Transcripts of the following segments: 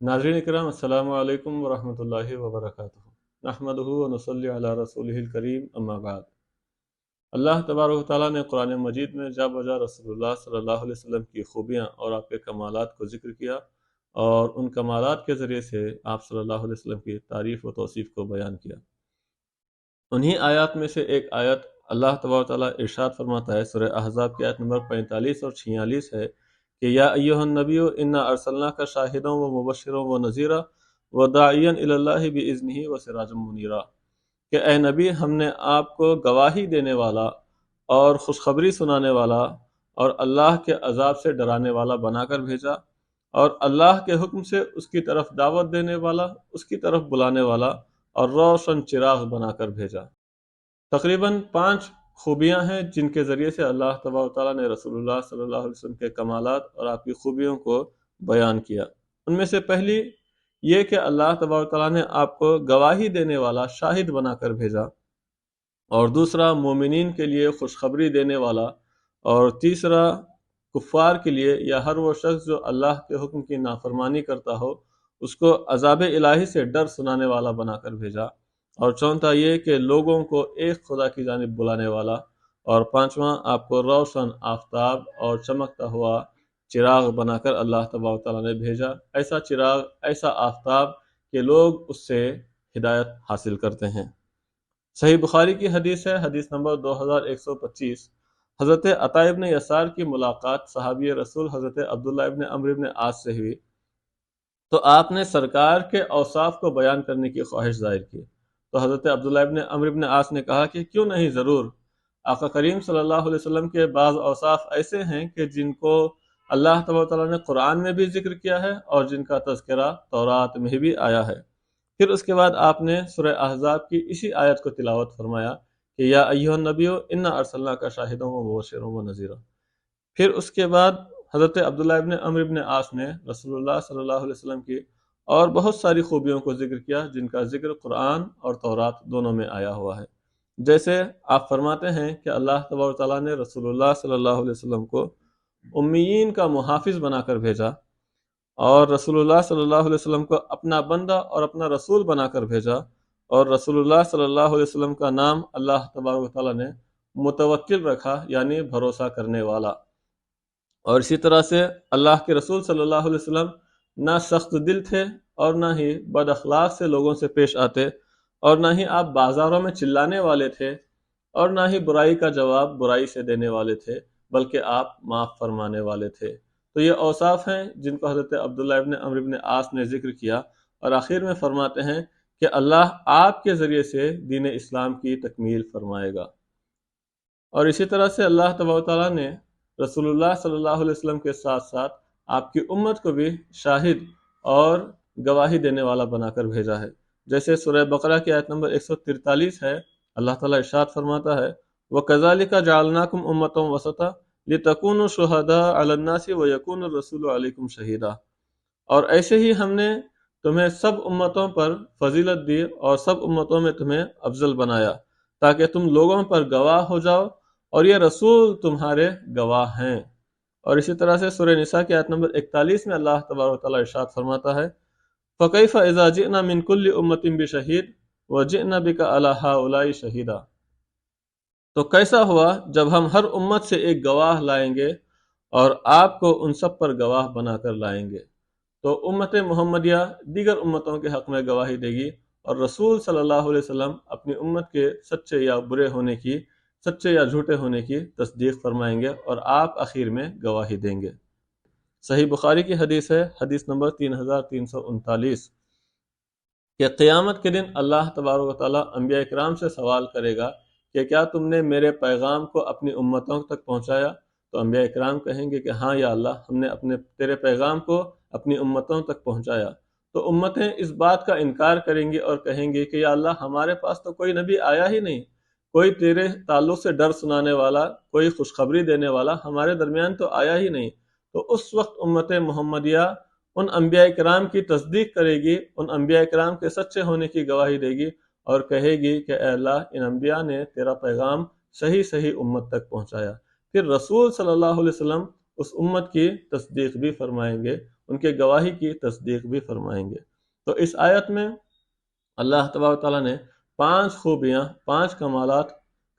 नाज़रीन इकराम, अस्सलामु अलैकुम वरहमतुल्लाहि वबरकातुहू। नहमदुहु व नुसल्ली अला रसूलिहिल करीम, अम्मा बाद। अल्लाह तबारक व तआला ने कुरान मजीद में जा बजा रसूलुल्लाह सल्लल्लाहु अलैहि वसल्लम की खूबियाँ और आपके कमालात को ज़िक्र किया, और उन कमालात के ज़रिए से आप सल्लल्लाहु अलैहि वसल्लम की तारीफ़ व तौसीफ़ को बयान किया। उन्हीं आयत में से एक आयत अल्लाह तबारक व तआला इरशाद फरमाता है, सूरह अहज़ाब की आयत नंबर 45 और 46 है कि या अय्युहन नबिय्यु इन्ना अर्सलनाका शाहिदन व मुबश्शिरन व नज़ीरा व दाइयन इलल्लाहि बिइज़्निहि व सिराजम मुनीरा, कि ए नबी, हमने आपको गवाही देने वाला और खुशखबरी सुनाने वाला और अल्लाह के अजाब से डराने वाला बनाकर भेजा, और अल्लाह के हुक्म से उसकी तरफ दावत देने वाला, उसकी तरफ बुलाने वाला और रोशन चिराग बनाकर भेजा। तकरीबन 5 खूबियाँ हैं जिनके ज़रिए से अल्लाह तबारक व तआला ने रसूलुल्लाह सल्लल्लाहु अलैहि वसल्लम के कमालात और आपकी खूबियों को बयान किया। उनमें से पहली ये कि अल्लाह तबारक व तआला ने आपको गवाही देने वाला, शाहिद बनाकर भेजा, और दूसरा मोमिनीन के लिए खुशखबरी देने वाला, और तीसरा कुफ़ार के लिए या हर वो शख्स जो अल्लाह के हुक्म की नाफरमानी करता हो उसको अज़ाब इलाही से डर सुनाने वाला बनाकर भेजा, और चौथा ये कि लोगों को एक खुदा की जानिब बुलाने वाला, और पांचवा आपको रोशन आफताब और चमकता हुआ चिराग बनाकर अल्लाह तबारक व तआला ने भेजा, ऐसा चिराग, ऐसा आफताब कि लोग उससे हिदायत हासिल करते हैं। सही बुखारी की हदीस है, हदीस नंबर 2125। हज़रत अता इब्न यसार की मुलाकात सहाबी रसूल हज़रत अब्दुल्लाह इब्न अम्र इब्न आस से हुई, तो आपने सरकार के औसाफ को बयान करने की ख्वाहिश जाहिर की। तो हज़रत अब्दुल्लाह इब्न अम्र इब्न आस ने कहा कि क्यों नहीं, ज़रूर। आका करीम सल्लल्लाहु अलैहि वसल्लम के बाज़ औसाफ ऐसे हैं कि जिनको अल्लाह तबारक व तआला ने कुरान में भी जिक्र किया है और जिनका तज़किरा तौरात में भी आया है। फिर उसके बाद आपने सूरह अहज़ाब की इसी आयत को तिलावत फरमाया कि या अय्युहन नबिय्यु इन्ना अर्सलनाका शाहिदन व मुबश्शिरन व नज़ीरा। फिर उसके बाद हज़रत अब्दुल्लाह इब्न अम्र इब्न आस ने रसूलुल्लाह सल्लल्लाहु अलैहि वसल्लम की और बहुत सारी खूबियों को जिक्र किया जिनका जिक्र कुरान और तौरात दोनों में आया हुआ है। जैसे आप फरमाते हैं कि अल्लाह तबारक व तआला ने रसूलुल्लाह सल्लल्लाहु अलैहि वसल्लम को उम्मीयीन का मुहाफिज बनाकर भेजा, और रसूलुल्लाह सल्लल्लाहु अलैहि वसल्लम को अपना बंदा और अपना रसूल बनाकर भेजा, और रसूलुल्लाह सल्लल्लाहु अलैहि वसल्लम का नाम अल्लाह तबारक व तआला ने मुतवक्किल रखा, यानी भरोसा करने वाला। और इसी तरह से अल्लाह के रसूल सल्लल्लाहु अलैहि वसल्लम ना सख्त दिल थे और ना ही बद अखलाक से लोगों से पेश आते, और ना ही आप बाजारों में चिल्लाने वाले थे, और ना ही बुराई का जवाब बुराई से देने वाले थे, बल्कि आप माफ़ फरमाने वाले थे। तो ये औसाफ हैं जिनको हज़रत अब्दुल्लाह इब्न अम्र इब्न आस ने जिक्र किया, और आखिर में फरमाते हैं कि अल्लाह आपके ज़रिए से दीन इस्लाम की तकमील फरमाएगा। और इसी तरह से अल्लाह तबारक व तआला ने रसूलुल्लाह सल्लल्लाहु अलैहि वसल्लम के साथ साथ आपकी उम्मत को भी शाहिद और गवाही देने वाला बनाकर भेजा है। जैसे सूरह बकरा की आयत नंबर 143 है, अल्लाह ताला इरशाद फरमाता है, वकज़ालिका जअलनाकुम उम्मतन वसता लितकूनु शुहदा अलन्नासि व यकून रसूलु अलैकुम शहीदा। और ऐसे ही हमने तुम्हें सब उम्मतों पर फजीलत दी और सब उम्मतों में तुम्हें अफजल बनाया, ताकि तुम लोगों पर गवाह हो जाओ, और ये रसूल तुम्हारे गवाह हैं। और इसी तरह से सूरह निसा की आयत नंबर 41 में अल्लाह तबारक व तआला इरशाद फरमाता है, फ़कैफ़ इज़ा जिअना मिन कुल्लि उम्मतिन बिशहीद व जिअना बिका अला हाउलाई शहीदा। तो कैसा हुआ जब हम हर उम्मत से एक गवाह लाएंगे और आपको उन सब पर गवाह बनाकर लाएंगे। तो उम्मत मोहम्मदिया दीगर उम्मतों के हक़ में गवाही देगी, और रसूल सल्लल्लाहु अलैहि वसल्लम अपनी उम्मत के सच्चे या बुरे होने की, सच्चे या झूठे होने की तस्दीक फरमाएंगे, और आप आखिर में गवाही देंगे। सही बुखारी की हदीस है, हदीस नंबर 3339, कि क़यामत के दिन अल्लाह तबारक व तआला अंबिया इकराम से सवाल करेगा कि क्या तुमने मेरे पैगाम को अपनी उम्मतों तक पहुँचाया? तो अंबिया इकराम कहेंगे कि हाँ या अल्लाह, हमने अपने तेरे पैगाम को अपनी उम्मतों तक पहुँचाया। तो उम्मतें इस बात का इनकार करेंगी और कहेंगी कि या अल्लाह, हमारे पास तो कोई नबी आया ही नहीं, कोई तेरे ताल्लुक़ से डर सुनाने वाला, कोई खुशखबरी देने वाला हमारे दरमियान तो आया ही नहीं। तो उस वक्त उम्मत मोहम्मदिया उन अंबिया इकराम की तस्दीक करेगी, उन अंबिया इकराम के सच्चे होने की गवाही देगी, और कहेगी कि ए अल्लाह, इन अंबिया ने तेरा पैगाम सही सही उम्मत तक पहुँचाया। फिर रसूल सल्लल्लाहु अलैहि वसल्लम उस उम्मत की तस्दीक भी फरमाएंगे, ان کے گواہی کی تصدیق بھی فرمائیں گے۔ تو اس آیت میں اللہ تبارک تعالیٰ نے 5 خوبیاں، 5 کمالات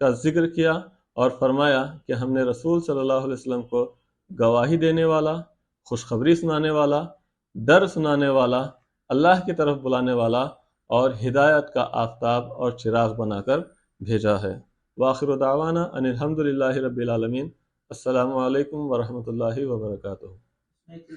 کا ذکر کیا اور فرمایا کہ ہم نے رسول صلی اللہ علیہ وسلم کو گواہی دینے والا، خوشخبری سنانے والا، ڈر سنانے والا، اللہ کی طرف بلانے والا اور ہدایت کا آفتاب اور چراغ بنا کر بھیجا ہے۔ وآخر دعوانا ان الحمد للہ رب العالمین۔ السلام علیکم ورحمۃ اللہ وبرکاتہ۔